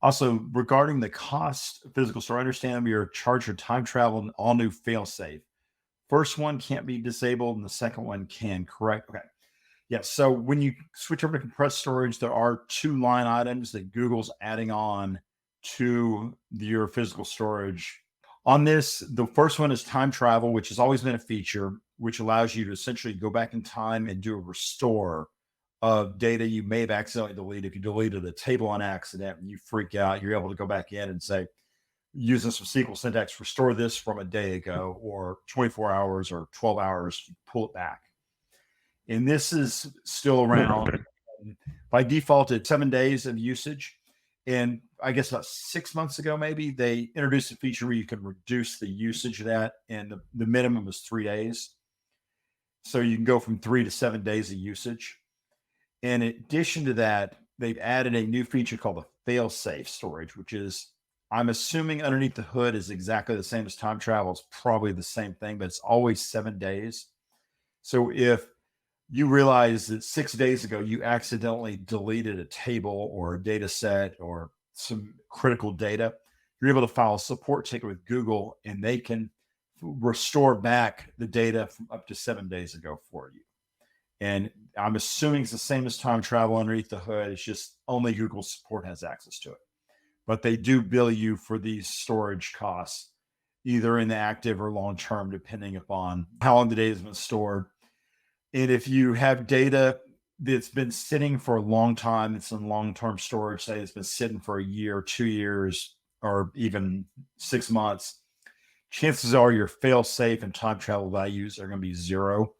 Also, regarding the cost of physical store, I understand you're charged for time travel and all new fail safe. First one can't be disabled, and the second one can, correct? Okay. Yeah. So when you switch over to compressed storage, there are two line items that Google's adding on to your physical storage. On this, the first one is time travel, which has always been a feature, which allows you to essentially go back in time and do a restore of data you may have accidentally deleted. If you deleted a table on accident and you freak out, you're able to go back in and say, using some SQL syntax, restore this from a day ago or 24 hours or 12 hours, pull it back. And this is still around. By default, it's 7 days of usage. And I guess about 6 months ago, maybe they introduced a feature where you can reduce the usage of that. And the minimum is 3 days. So you can go from 3 to 7 days of usage. In addition to that, they've added a new feature called the fail safe storage, which is, I'm assuming underneath the hood is exactly the same as time travel. It's probably the same thing, but it's always 7 days. So if you realize that 6 days ago you accidentally deleted a table or a data set or some critical data, you're able to file a support ticket with Google and they can restore back the data from up to 7 days ago for you. And I'm assuming it's the same as time travel underneath the hood. It's just only Google support has access to it. But they do bill you for these storage costs, either in the active or long term, depending upon how long the data has been stored. And if you have data that's been sitting for a long time, it's in long-term storage, say it's been sitting for a year, 2 years, or even 6 months, chances are your fail safe and time travel values are going to be zero.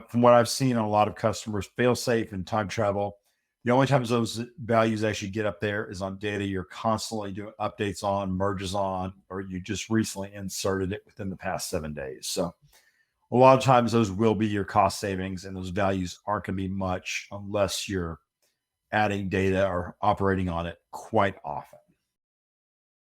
From what I've seen on a lot of customers, fail safe and time travel, the only times those values actually get up there is on data you're constantly doing updates on, merges on, or you just recently inserted it within the past 7 days. So a lot of times those will be your cost savings, and those values aren't going to be much unless you're adding data or operating on it quite often.